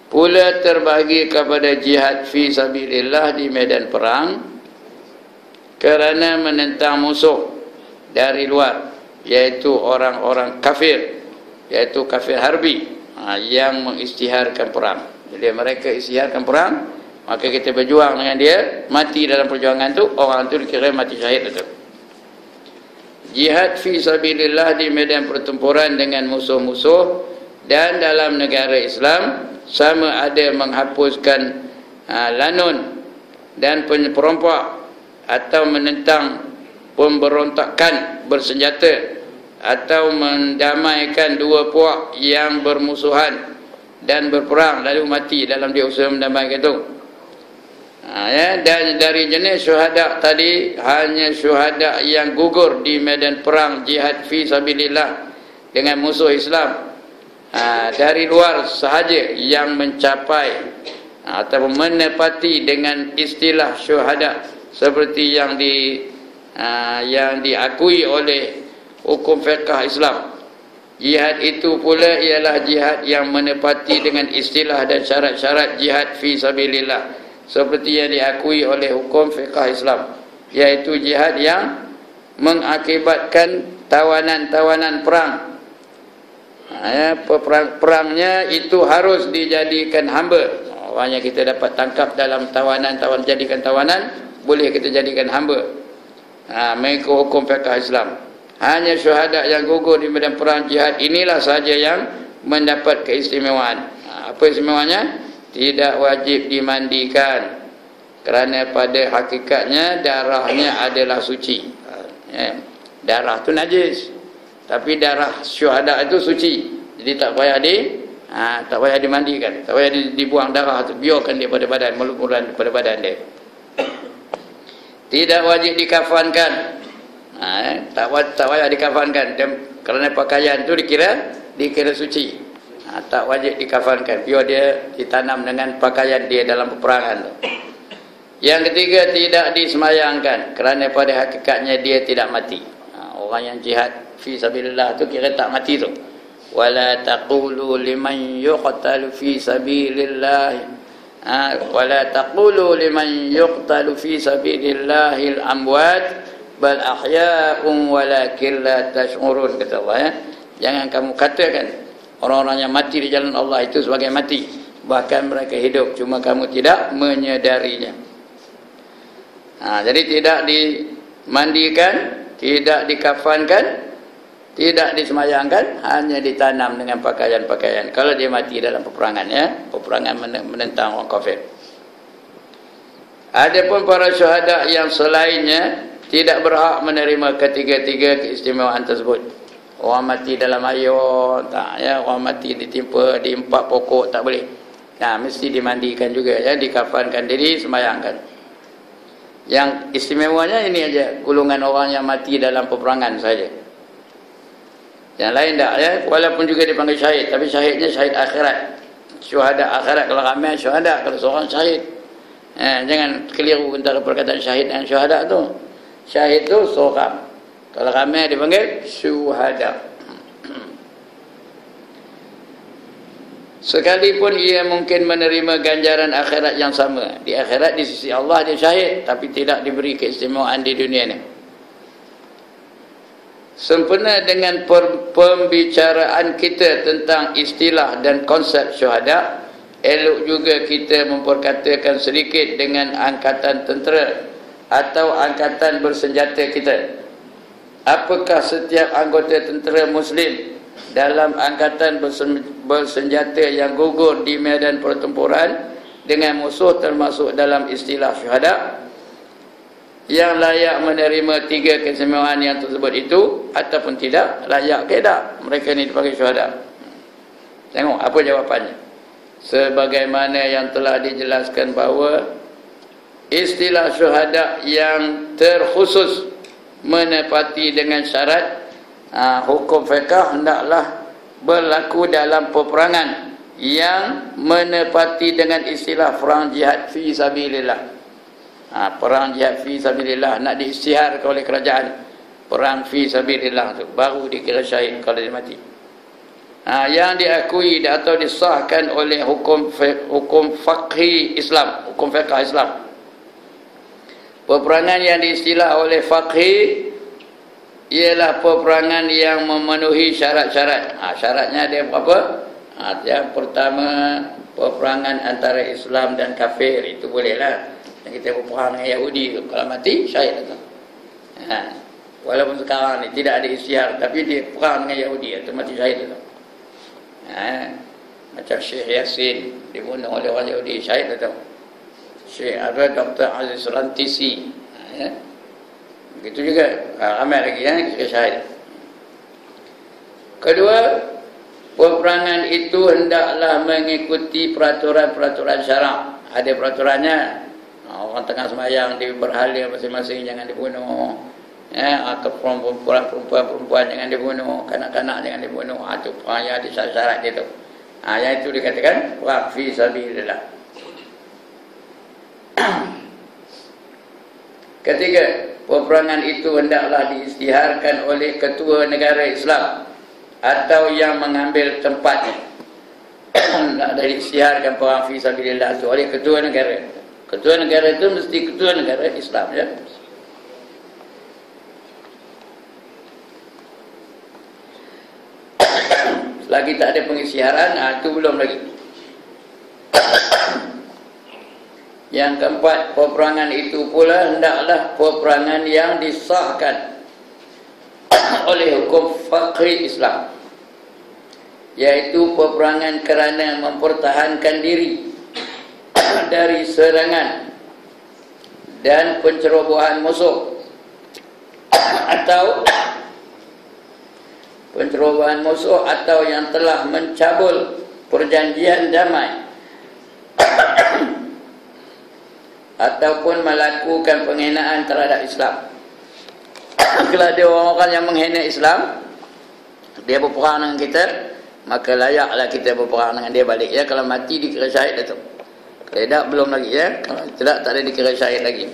pula terbahagi kepada jihad fi sabilillah di medan perang kerana menentang musuh dari luar, yaitu orang-orang kafir, yaitu kafir harbi, yang mengisytiharkan perang. Jadi mereka isytiharkan perang, maka kita berjuang dengan dia, mati dalam perjuangan tu, orang tu dikira mati syahid itu. Jihad fi sabilillah di medan pertempuran dengan musuh-musuh dan dalam negara Islam sama ada menghapuskan lanun dan penyerompak atau menentang pemberontakan bersenjata atau mendamaikan dua puak yang bermusuhan dan berperang lalu mati dalam dia usaha mendamaikan itu. Dan dari jenis syuhada tadi, hanya syuhada yang gugur di medan perang jihad fi sabilillah dengan musuh Islam dari luar sahaja yang mencapai atau menepati dengan istilah syuhada seperti yang diakui oleh hukum fiqh Islam. Jihad itu pula ialah jihad yang menepati dengan istilah dan syarat-syarat jihad fi sabilillah seperti yang diakui oleh hukum fiqh Islam, yaitu jihad yang mengakibatkan tawanan-tawanan perang. Perangnya itu harus dijadikan hamba. Orangnya kita dapat tangkap dalam tawanan, jadikan tawanan, boleh kita jadikan hamba. Mengikut hukum fiqh Islam. Hanya syuhada yang gugur di medan perang jihad inilah sahaja yang mendapat keistimewaan. Apa istimewanya? Tidak wajib dimandikan, kerana pada hakikatnya darahnya adalah suci. Darah tu najis, tapi darah syuhada itu suci. Jadi tak payah dimandikan, tak payah dibuang darah tu, biarkan dia pada badan, melumuran pada badan dia. Tidak wajib dikafankan. Tak payah dikafankan, kerana pakaian tu dikira suci. Tak wajib dikafankan, biar dia ditanam dengan pakaian dia dalam peperangan tu. Yang ketiga, tidak disemayangkan, kerana pada hakikatnya dia tidak mati. Orang yang jihad fi sabilillah tu kira tak mati tu. Wala taqulu liman yuqtalu fi sabilillah wala taqulu liman yuqtalu fi sabilillahil amwat bal ahya'un walakin la tash'urun, kata Allah. Jangan kamu katakan orang-orang yang mati di jalan Allah itu sebagai mati, bahkan mereka hidup, cuma kamu tidak menyedarinya. Jadi tidak dimandikan, tidak dikafankan, tidak disemayangkan, hanya ditanam dengan pakaian-pakaian kalau dia mati dalam peperangan, peperangan menentang orang kafir. Adapun para syuhada yang selainnya tidak berhak menerima ketiga-tiga keistimewaan tersebut. Orang mati dalam air tak, orang mati ditimpa di 4 pokok tak boleh. Mesti dimandikan juga, dikafankan diri, semayangkan. Yang istimewanya ini aja, golongan orang yang mati dalam peperangan saja. Yang lain tak, walaupun juga dipanggil syahid, tapi syahidnya syahid akhirat. Syuhada akhirat, kalau ramai syuhada, kalau seorang syahid. Jangan keliru antara perkataan syahid dan syuhada tu. Syahid tu seorang, kalau ramai dipanggil syuhada. Sekalipun ia mungkin menerima ganjaran akhirat yang sama. Di akhirat di sisi Allah dia syahid, tapi tidak diberi keistimewaan di dunia ni. Sempena dengan pembicaraan kita tentang istilah dan konsep syuhada, elok juga kita memperkatakan sedikit dengan angkatan tentera atau angkatan bersenjata kita. Apakah setiap anggota tentera Muslim dalam angkatan bersenjata yang gugur di medan pertempuran dengan musuh termasuk dalam istilah syuhada yang layak menerima 3 keistimewaan yang tersebut itu, ataupun tidak layak ke tak? Mereka ni dipanggil syuhada. Tengok apa jawapannya. Sebagaimana yang telah dijelaskan bahawa istilah syuhada yang terkhusus menepati dengan syarat hukum fiqh hendaklah berlaku dalam peperangan yang menepati dengan istilah perang jihad fi sabilillah. Perang jihad fi sabilillah nak diisytiharkan oleh kerajaan, perang fi sabilillah tu baru dikira syahid kalau dia mati. yang diakui atau disahkan oleh hukum faqih Islam, hukum fiqh Islam. Peperangan yang diistilah oleh faqih ialah peperangan yang memenuhi syarat-syarat. Syaratnya ada berapa? Yang pertama, peperangan antara Islam dan kafir, itu bolehlah. Kita berperang dengan Yahudi, kalau mati syahid tu. Walaupun sekarang ni tidak ada isyar, tapi dia perang dengan Yahudi, itu mati syahid tu. Macam Syekh Yasin dibunuh oleh orang Yahudi, syahid tu. Syekh ada Dr. Aziz Rantisi, begitu juga ramai lagi yang syahid. Kedua, peperangan itu hendaklah mengikuti peraturan-peraturan syarak. Ada peraturannya. Orang tengah sembahyang di berhala masing-masing jangan dibunuh. Atau perempuan jangan dibunuh, kanak-kanak jangan dibunuh. Itu perang yang ada syarat dia tu. Yang itu dikatakan perang fi sabilillah. Ketiga, peperangan itu hendaklah diisytiharkan oleh ketua negara Islam atau yang mengambil tempatnya. Nak diisytiharkan perang fi sabilillah itu oleh ketua negara. Ketua negara itu mesti ketua negara Islam, ya. Selagi tak ada pengisytiharan, itu belum lagi. Yang keempat, peperangan itu pula hendaklah peperangan yang disahkan oleh hukum faqih Islam, yaitu peperangan kerana mempertahankan diri dari serangan dan pencerobohan musuh, atau pencerobohan musuh atau yang telah mencabul perjanjian damai ataupun melakukan penghinaan terhadap Islam. Kalau ada orang-orang yang menghina Islam, dia berperang dengan kita, maka layaklah kita berperang dengan dia balik, ya. Kalau mati dikira syahid itu. Kalau tidak, belum lagi, ya. Kalau tidak, tak ada dikira syahid lagi.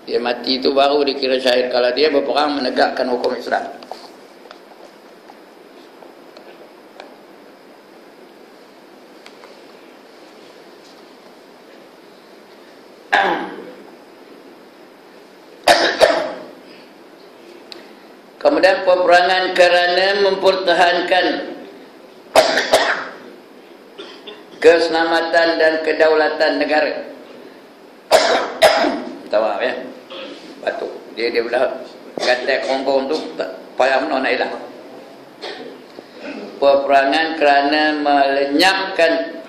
Dia mati itu baru dikira syahid kalau dia berperang menegakkan hukum Islam. Kemudian peperangan kerana mempertahankan keselamatan dan kedaulatan negara. Tahu ya? Batuk. Dia belah gatek kongkong tu tak payah nak hilang. Peperangan kerana melenyapkan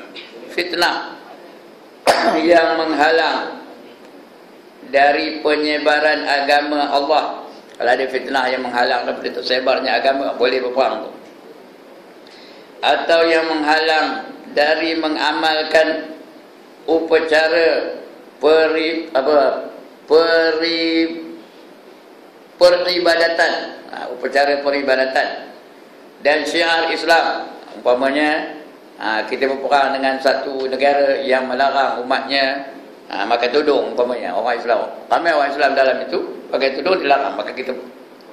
fitnah yang menghalang dari penyebaran agama Allah. Kalau ada fitnah yang menghalang daripada tersebarnya agama, boleh berperang tu. Atau yang menghalang dari mengamalkan upacara peribadatan, upacara peribadatan dan syiar Islam. Umpamanya kita berperang dengan satu negara yang melarang umatnya pakai tudung, umpamanya orang Islam, ramai orang Islam dalam itu pakai tudung dilarang, maka kita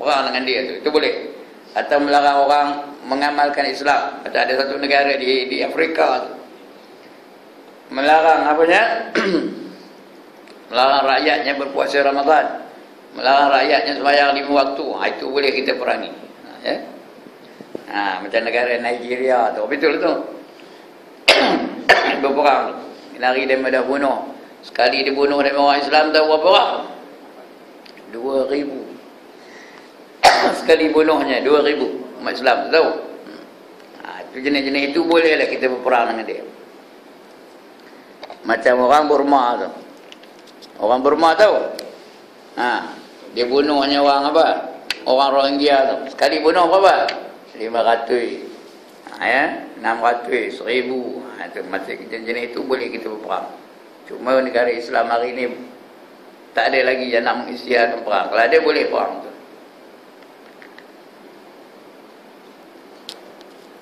perang dengan dia itu boleh. Atau melarang orang mengamalkan Islam. Ada satu negara di Afrika tu, melarang apanya? Melarang rakyatnya berpuasa Ramadan, melarang rakyatnya sembahyang 5 waktu. Itu boleh kita perangi, ya. Macam negara Nigeria tu, betul tu. Berperang, lari daripada bunuh. Sekali dibunuh dari orang Islam, tahu berapa orang? 2,000. Sekali bunuhnya 2,000 umat Islam, tahu? Itu jenis-jenis itu bolehlah kita berperang dengan dia. Macam orang Burma tu. Orang Burma tahu? Dia bunuhnya orang apa? Orang Rohingya tu. Sekali bunuh berapa? 500. 600, 1,000. Itu macam jenis itu boleh kita berperang. Cuma negara Islam hari ini tak ada lagi yang nak mengisytiharkan perang. Kalau ada, boleh perang tu.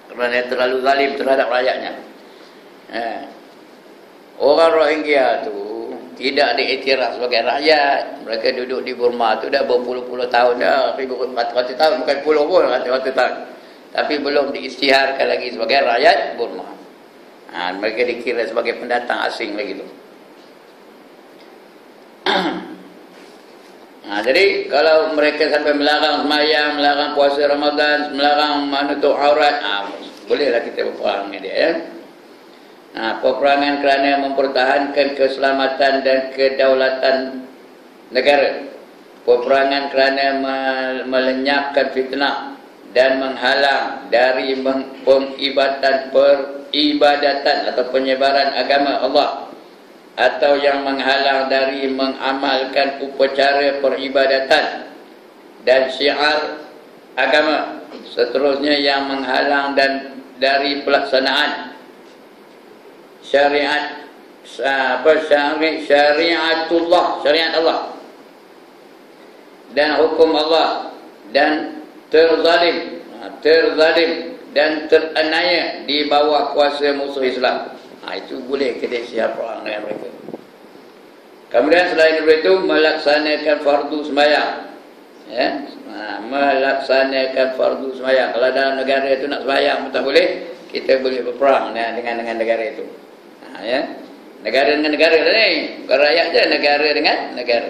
Kerana dia terlalu zalim terhadap rakyatnya. Orang Rohingya tu tidak diiktiraf sebagai rakyat. Mereka duduk di Burma tu dah berpuluh-puluh tahun dah, ribu-ratus tahun, bukan puluh pun, ratus tahun. tapi belum diisytiharkan lagi sebagai rakyat Burma. Mereka dikira sebagai pendatang asing lagi tu. Jadi kalau mereka sampai melarang sembahyang, melarang puasa Ramadan, melarang menutup aurat, bolehlah kita berperang dengan dia, ya. Peperangan kerana mempertahankan keselamatan dan kedaulatan negara. Peperangan kerana melenyapkan fitnah dan menghalang dari peribadatan atau penyebaran agama Allah, atau yang menghalang dari mengamalkan upacara peribadatan dan syiar agama. Seterusnya yang menghalang dan dari pelaksanaan syariat syariat Allah dan hukum Allah, dan terzalim dan teraniaya di bawah kuasa musuh Islam. Itu boleh kita siap perang dengan mereka. Kemudian selain itu melaksanakan fardu sembahyang, ya. Melaksanakan fardu sembahyang. Kalau dalam negara itu nak sembahyang tak boleh, kita boleh berperang dengan negara itu. Ya. Negara dengan negara ni, bukan rakyat je, negara dengan negara.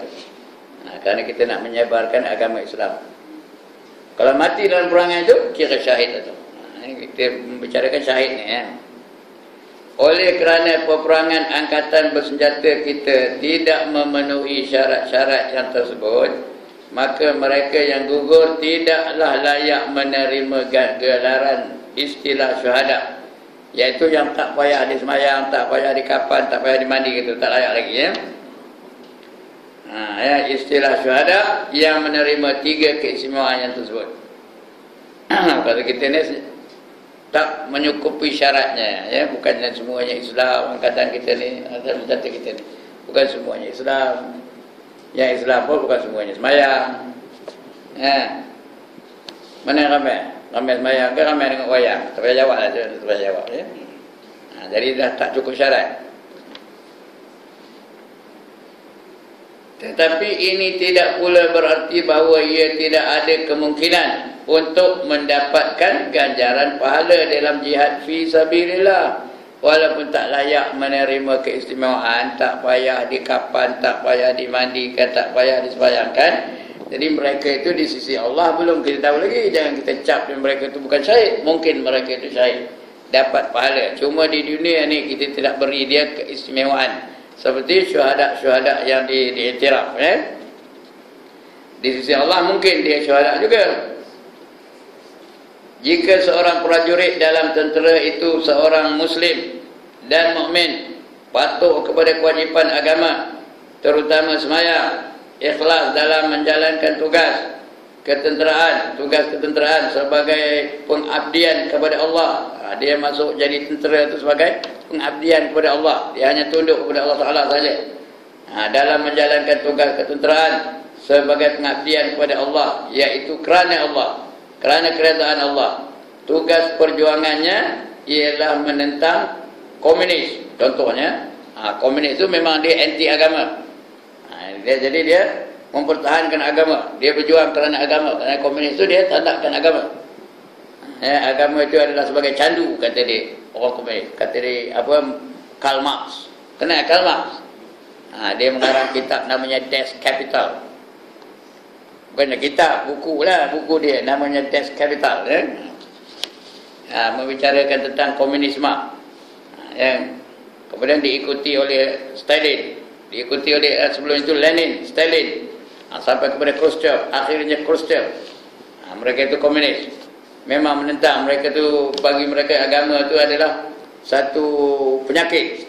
Kerana kita nak menyebarkan agama Islam. Kalau mati dalam perangan itu, kira syahid itu. Kita membicarakan syahid ni, ya. Oleh kerana peperangan angkatan bersenjata kita tidak memenuhi syarat-syarat yang tersebut, maka mereka yang gugur tidaklah layak menerima gelaran istilah syuhada, iaitu yang tak payah disemayang, tak payah dikapan, tak payah dimandi, gitu, tak layak lagi, ya. Istilah syuhada yang menerima 3 keistimewaan yang tersebut. Kalau kita ni tak menyukupi syaratnya, ya, bukan semuanya Islam angkatan kita ni, angkatan kita ni bukan semuanya Islam. Yang Islam pun bukan semuanya semayang. Mana yang ramai semayang ke ramai dengan wayang? Tak payah jawab lah, tak payah jawab, ya. Jadi dah tak cukup syarat. Tetapi ini tidak pula berarti bahawa ia tidak ada kemungkinan untuk mendapatkan ganjaran pahala dalam jihad fi sabilillah, walaupun tak layak menerima keistimewaan, tak payah dikapan, tak payah dimandikan, tak payah disembayangkan. Jadi mereka itu di sisi Allah belum kita tahu lagi. Jangan kita cap mereka itu bukan syahid. Mungkin mereka itu syahid, dapat pahala. Cuma di dunia ni kita tidak beri dia keistimewaan seperti syuhada yang diiktiraf, ya. Di sisi Allah mungkin dia syuhada juga. Jika seorang prajurit dalam tentera itu seorang Muslim dan mukmin, patuh kepada kewajipan agama, terutama sembahyang, ikhlas dalam menjalankan tugas ketenteraan sebagai pengabdian kepada Allah. Dia masuk jadi tentera itu sebagai pengabdian kepada Allah. Dia hanya tunduk kepada Allah Taala saja. Dalam menjalankan tugas ketenteraan sebagai pengabdian kepada Allah, iaitu kerana Allah, kerana keredaan Allah. Tugas perjuangannya ialah menentang komunis. Contohnya, komunis itu memang dia anti agama. Jadi dia mempertahankan agama. Dia berjuang kerana agama. Kerana komunis itu dia tandakkan agama. Agama itu adalah sebagai candu, kata dia. Orang komunis. Kata dia, Karl Marx. Kenal Karl Marx? Dia mengarang kitab namanya Das Kapital. Bukannya kitab, buku lah. Buku dia namanya Das Kapital. Membicarakan tentang komunisme. Kemudian diikuti oleh Stalin. Diikuti oleh sebelum itu Lenin, Stalin. Sampai kepada Khrushchev. Akhirnya Khrushchev. Mereka itu komunis. Memang menentang. Mereka itu, bagi mereka agama itu adalah satu penyakit.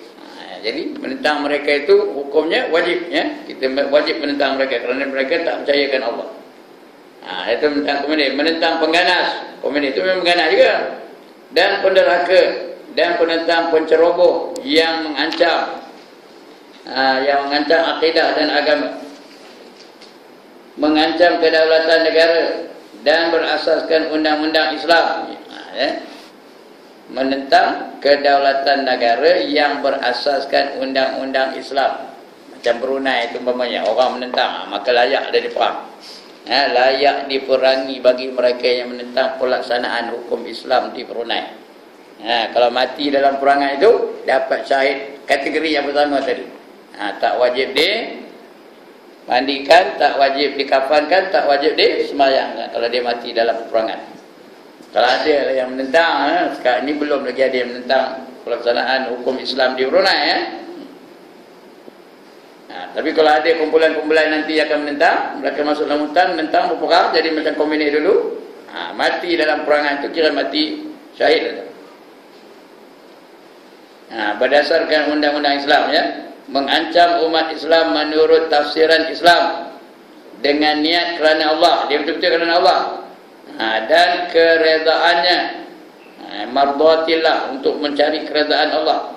Jadi menentang mereka itu hukumnya wajib, ya. Kita wajib menentang mereka kerana mereka tak percayakan Allah. Itu menentang komunis. Menentang pengganas. Komunis itu memang pengganas juga. Dan penderhaka dan penentang penceroboh yang mengancam akidah dan agama, mengancam kedaulatan negara dan berasaskan undang-undang Islam. Menentang kedaulatan negara yang berasaskan undang-undang Islam. Macam Brunei itu umpamanya, orang menentang, maka layak ada di perang. layak diperangi bagi mereka yang menentang pelaksanaan hukum Islam di Brunei. Kalau mati dalam perangan itu dapat syahid kategori yang pertama tadi. Tak wajib dimandikan, tak wajib dikafankan, tak wajib disemayangkan kalau dia mati dalam peperangan. Kalau ada yang menentang, sekarang ini belum lagi ada yang menentang pelaksanaan hukum Islam di Brunei. Tapi kalau ada kumpulan-kumpulan nanti akan menentang, mereka masuk dalam hutan, menentang, berperang, jadi macam komunis dulu, mati dalam perangan itu kira mati syahid. Berdasarkan undang-undang Islam, mengancam umat Islam menurut tafsiran Islam dengan niat kerana Allah, dia betul-betul kerana Allah, dan keredaannya, mardatillah, untuk mencari keredaan Allah,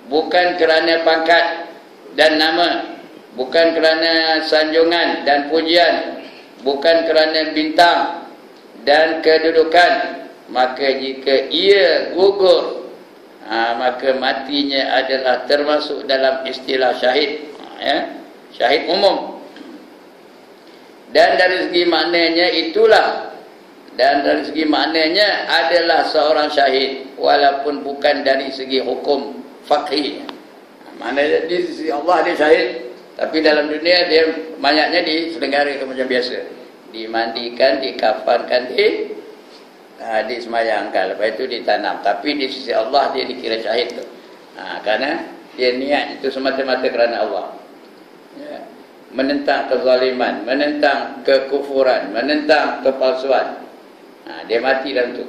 bukan kerana pangkat dan nama, bukan kerana sanjungan dan pujian, bukan kerana bintang dan kedudukan, maka jika ia gugur, maka matinya adalah termasuk dalam istilah syahid, syahid umum. Dan dari segi maknanya adalah seorang syahid, walaupun bukan dari segi hukum faqih. Maknanya di sisi Allah dia syahid, tapi dalam dunia dia mayatnya diselenggarakan macam biasa, dimandikan, dikafankan, disemayangkan, lepas itu ditanam. Tapi di sisi Allah dia dikira syahid tu, kerana dia niat itu semata-mata kerana Allah, menentang kezaliman, menentang kekufuran, menentang kepalsuan. Dia mati dalam tu.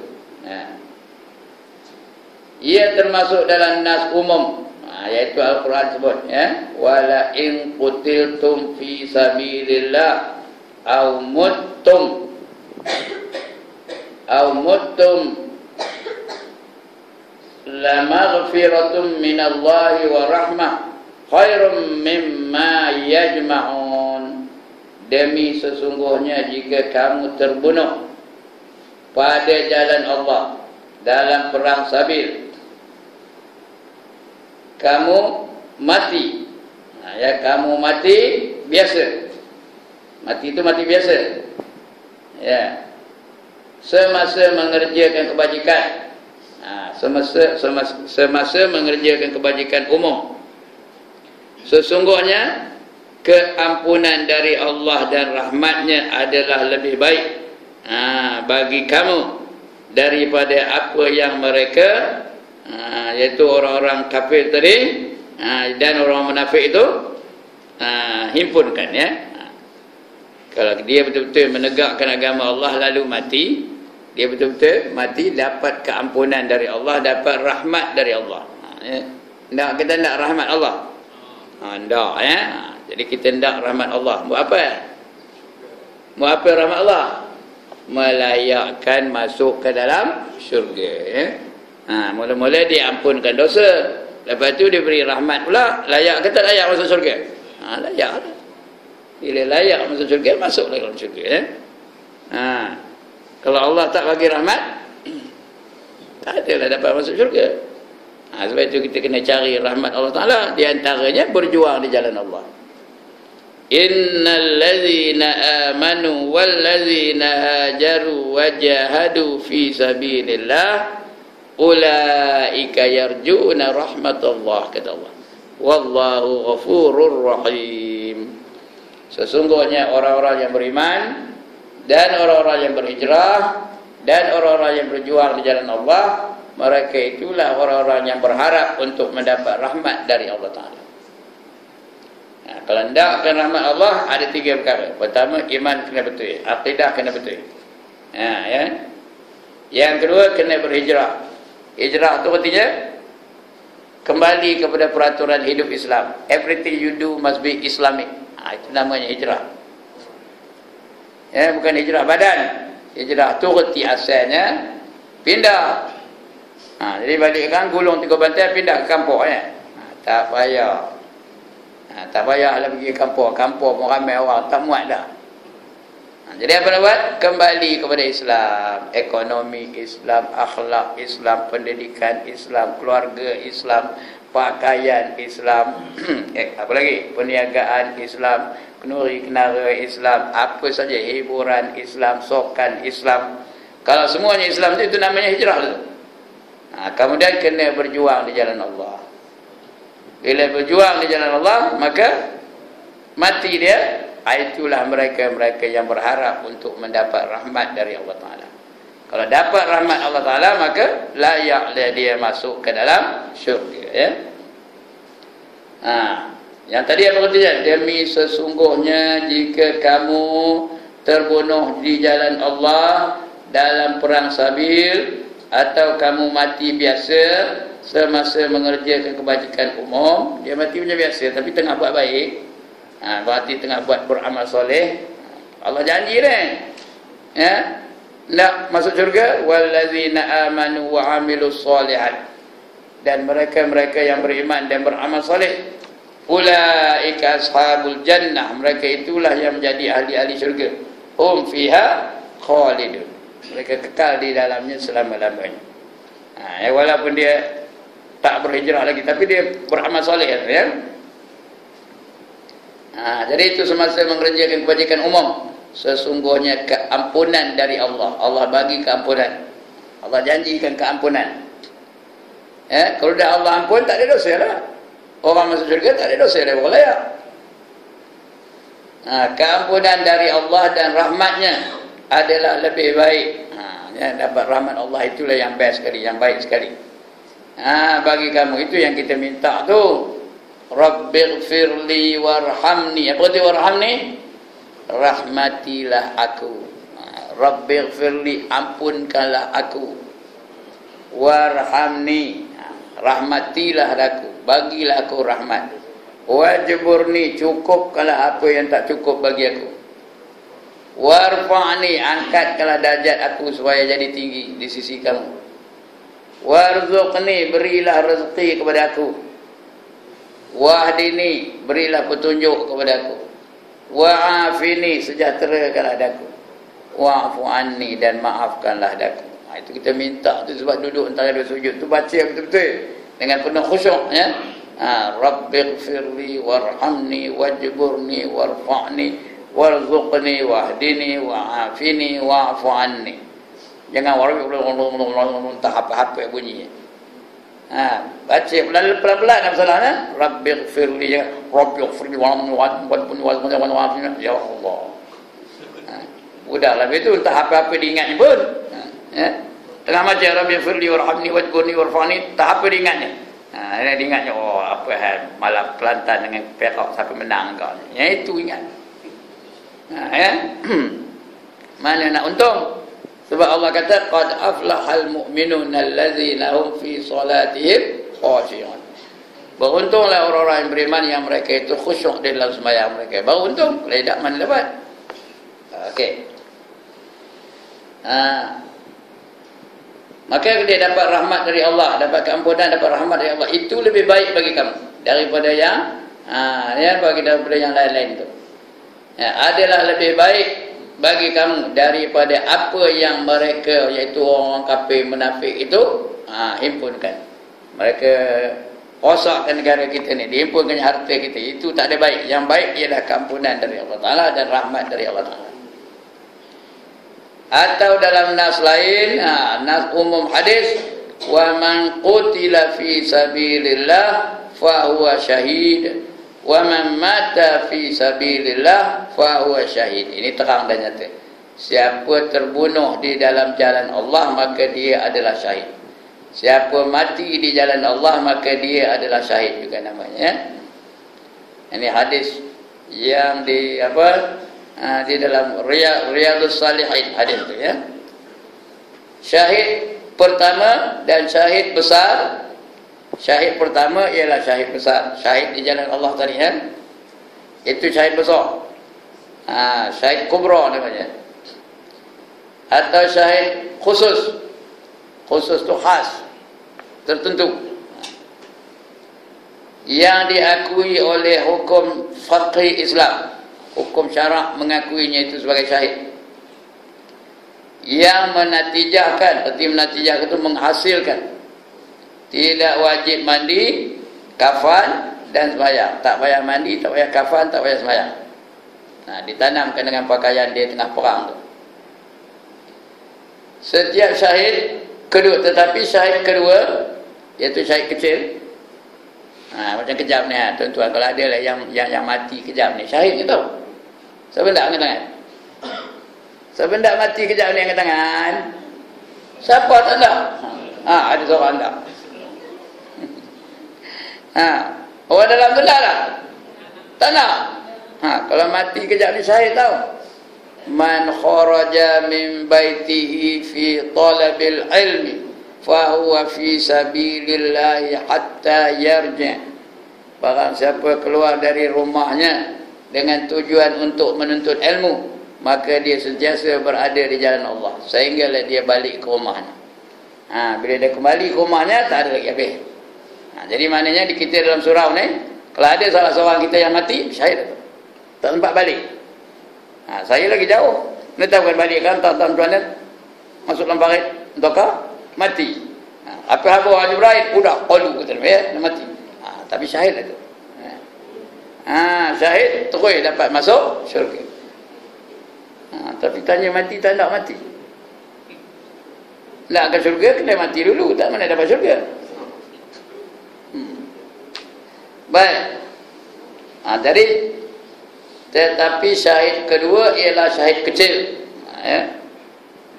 Ia termasuk dalam nas umum, iaitu Al-Quran sebut, wala in qutiltum fi sabilillah aw muttum la maghfiratum minallahi wa rahmah khairum mimma yajma'un. Demi sesungguhnya jika kamu terbunuh pada jalan Allah dalam perang sabil, kamu mati, kamu mati biasa, mati itu mati biasa, semasa mengerjakan kebajikan, semasa mengerjakan kebajikan umum, sesungguhnya keampunan dari Allah dan rahmatnya adalah lebih baik bagi kamu daripada apa yang mereka, iaitu orang-orang kafir tadi dan orang munafik itu himpunkan. Kalau dia betul-betul menegakkan agama Allah lalu mati, dia betul-betul mati dapat keampunan dari Allah, dapat rahmat dari Allah. Tak, kita tak rahmat Allah? Tak, jadi kita tak rahmat Allah. Buat apa? Buat apa rahmat Allah? Melayakkan masuk ke dalam syurga. Mula-mula dia ampunkan dosa, lepas tu dia beri rahmat pula. Layak ke tak layak masuk syurga? Layak lah. Bila layak masuk syurga, masuklah dalam syurga. Kalau Allah tak bagi rahmat, tak adalah dapat masuk syurga. Sebab itu kita kena cari rahmat Allah Ta'ala. Di antaranya berjuang di jalan Allah. Innal ladzina amanu wal ladzina hajaru wa jahadu fi sabilillah ulaika yarjuna rahmatullah, kata Allah. Wallahu ghafurur rahim. Sesungguhnya orang-orang yang beriman dan orang-orang yang berhijrah dan orang-orang yang berjuang di jalan Allah, mereka itulah orang-orang yang berharap untuk mendapat rahmat dari Allah Ta'ala. Kalau tidak akan rahmat Allah, ada tiga perkara. Pertama, iman kena betul, akidah kena betul. Yang kedua, kena berhijrah. Hijrah itu artinya kembali kepada peraturan hidup Islam. Everything you do must be Islamic. Itu namanya hijrah. Bukan hijrah badan. Hijrah tu reti asalnya pindah. Jadi balikkan gulung 3 bantai, pindah ke kampung. Tak payah. Tak payahlah pergi ke kampung. Kampung pun ramai orang, tak muat dah. Jadi apa nak buat? Kembali kepada Islam. Ekonomi Islam, akhlak Islam, pendidikan Islam, keluarga Islam, pakaian Islam, Apa lagi? Perniagaan Islam, kenuri kenara Islam, apa saja hiburan Islam, sokan Islam. Kalau semuanya Islam itu namanya hijrah tu. Kemudian kena berjuang di jalan Allah. Bila berjuang di jalan Allah, maka mati dia. Itulah mereka-mereka yang berharap untuk mendapat rahmat dari Allah Ta'ala. Kalau dapat rahmat Allah Ta'ala, maka layaklah dia masuk ke dalam syurga. Ya? Yang tadi apa katanya? Demi sesungguhnya jika kamu terbunuh di jalan Allah dalam perang sabil, atau kamu mati biasa semasa mengerjakan kebajikan umum, dia mati punya biasa tapi tengah buat baik, berarti tengah buat beramal soleh, Allah janji dah, ya, nak masuk syurga. Wallazina amanu wa amilus solihat, dan mereka-mereka yang beriman dan beramal soleh, ulaika ashabul jannah, mereka itulah yang menjadi ahli-ahli syurga. Hum fiha khalidun, mereka kekal di dalamnya selama-lamanya. Walaupun dia tak berhijrah lagi, tapi dia beramal soleh, ya. Jadi itu semasa mengerjakan kebajikan umum, sesungguhnya keampunan dari Allah. Allah bagi keampunan, Allah janjikan keampunan. Kalau dah Allah ampun, tak ada dosa lah. Orang masuk syurga tak ada dosa, dia berlayak. Keampunan dari Allah dan rahmatnya adalah lebih baik. Dapat rahmat Allah itulah yang best sekali, yang baik sekali. Bagi kamu itu yang kita minta tu. Rabbighfirli warhamni. Apa itu warhamni? Rahmatilah aku. Rabbighfirli, ampunkanlah aku. Warhamni, rahmatilah aku, bagilah aku rahmat. Wajburni, cukupkanlah apa yang tak cukup bagi aku. Warfa'ni, angkatkanlah darjat aku supaya jadi tinggi di sisi kamu. Warzuqni, berilah rezeki kepada aku. Wahdini, berilah petunjuk kepada aku. Wa'afini, sejahterakanlah daku. Wa'fu anni, dan maafkanlah daku. Itu kita minta tu sebab duduk antara dua sujud tu baca betul-betul dengan penuh khusyuk, ya. Rabbighfirli warhamni wajburni warfa'ni warzuqni wahdini wa'afini wa'fu anni. Jangan entah apa-apa bunyinya. Baca pelan-pelan masalahnya. Rabbighfirli, Rabbighfirli ya Allah. Udahlah itu entah apa-apa diingatnya pun. Tengah macam Rabbighfirli warhamni wajburni warfa'ni, tak apa diingatnya. Dia diingatnya, oh apa hal malam pelantan dengan perak siapa menang kau. Ya itu ingat. Mana nak untung? Sebab Allah kata qad aflahal mu'minun allazina hum fi salatihim khashi'un. Beruntunglah orang-orang yang beriman yang mereka itu khusyuk di dalam sembahyang mereka. Baru untung, kalau tidak mana dapat. Okey. Maka dia dapat rahmat dari Allah, dapat keampunan, dapat rahmat dari Allah. Itu lebih baik bagi kamu daripada yang daripada yang lain-lain itu. Adalah lebih baik bagi kamu daripada apa yang mereka, iaitu orang kafir munafik itu himpunkan. Mereka rosakkan negara kita ni, dihimpunkan harta kita. Itu tak ada baik. Yang baik ialah keampunan dari Allah Ta'ala dan rahmat dari Allah Ta'ala. Atau dalam nas lain, nas umum hadis, wa man qutila fi sabilillah fa huwa syahid wa man mata fi sabilillah fa huwa syahid. Ini terang dan nyata. Siapa terbunuh di dalam jalan Allah, maka dia adalah syahid. Siapa mati di jalan Allah, maka dia adalah syahid juga namanya. Ini hadis yang di di dalam Riyadhus Salihin hadis itu, ya. Syahid pertama dan syahid besar. Syahid pertama ialah syahid besar, syahid di jalan Allah tadi, ya. Itu syahid besar. Syahid kubra namanya. Atau syahid khusus. Khusus itu khas, tertentu, yang diakui oleh hukum faqih Islam. Hukum syarak mengakuinya itu sebagai syahid. Yang menatijahkan, arti menatijahkan itu menghasilkan tidak wajib mandi, kafan, dan sembahyang. Tak payah mandi, tak payah kafan, tak payah sembahyang. Ditanamkan dengan pakaian dia tengah perang tu. Setiap syahid kedua, tetapi syahid kedua iaitu syahid kecil. Macam kejap ni tuan-tuan, kalau ada lah yang mati kejap ni, syahid ni tahu. Siapa tak angkat tangan? Siapa tak mati kejap ni angkat tangan? Siapa tak ada? Ada seorang tak. Orang dalam tu tak tak? Tak nak. Kalau mati kejap ni syahid tahu. Man kharaja min baitihi fi talabil ilmi fahuwa fi sabilillahi hatta yarji'. Barang siapa keluar dari rumahnya dengan tujuan untuk menuntut ilmu, maka dia sentiasa berada di jalan Allah sehinggalah dia balik ke rumahnya. Bila dia kembali ke rumahnya, tak ada lagi habis. Jadi maknanya di kita dalam surau ni, kalau ada salah seorang kita yang mati, syahid, tak sempat balik. Saya lagi jauh, nak tahu kan balik kan, tuan-tuan ni masuk dalam parit, entokah mati. Apa habar Haji Ibrahim, udah qalu kata dia, dia mati. Tapi syahid lah tu. Syahid terus dapat masuk syurga. Tapi tanya mati tak nak mati. Nak ke syurga kena mati dulu, tak mana dapat syurga. Baik. Jadi tetapi syahid kedua ialah syahid kecil.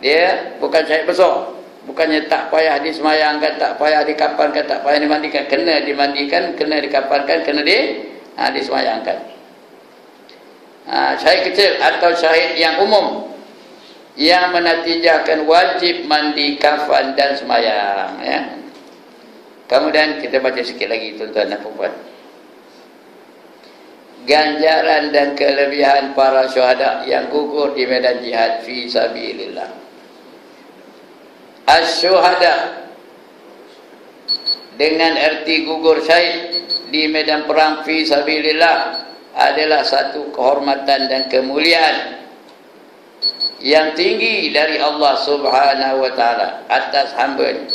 Dia bukan syahid besar. Bukannya tak payah disemayangkan, tak payah dikapankan, tak payah dimandikan. Kena dimandikan, kena dikapankan, kena disemayangkan. Syahid kecil atau syahid yang umum yang menatijahkan wajib mandi, kafan dan semayang. Kemudian kita baca sikit lagi tuan-tuan dan puan-puan. Ganjaran dan kelebihan para syuhada yang gugur di medan jihad fi sabilillah. As-syuhada dengan erti gugur syahid di medan perang fi sabilillah adalah satu kehormatan dan kemuliaan yang tinggi dari Allah Subhanahu wa taala atas hamba-Nya.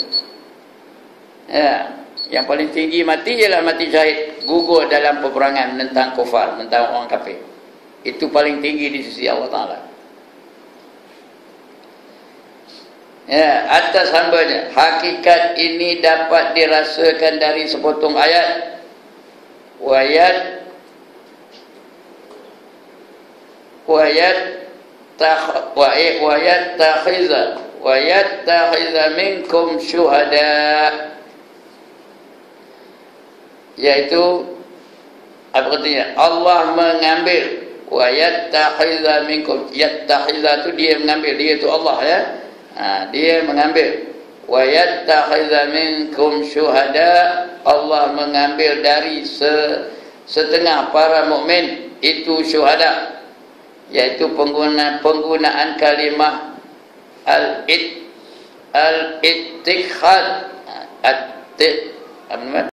Yang paling tinggi mati ialah mati syahid, gugur dalam peperangan menentang kufar, menentang orang kafir. Itu paling tinggi di sisi Allah taala. Atas hamba-Nya. Hakikat ini dapat dirasakan dari sepotong ayat. Wayattakhiza minkum syuhada, yaitu apa artinya? Allah mengambil. Wayattakhiza minkum, yattakhiza itu dia mengambil, dia itu Allah dia mengambil. Wa yattakhidha minkum syuhada, Allah mengambil dari setengah para mukmin itu syuhada, yaitu penggunaan kalimah al-ittikhad, apa namanya?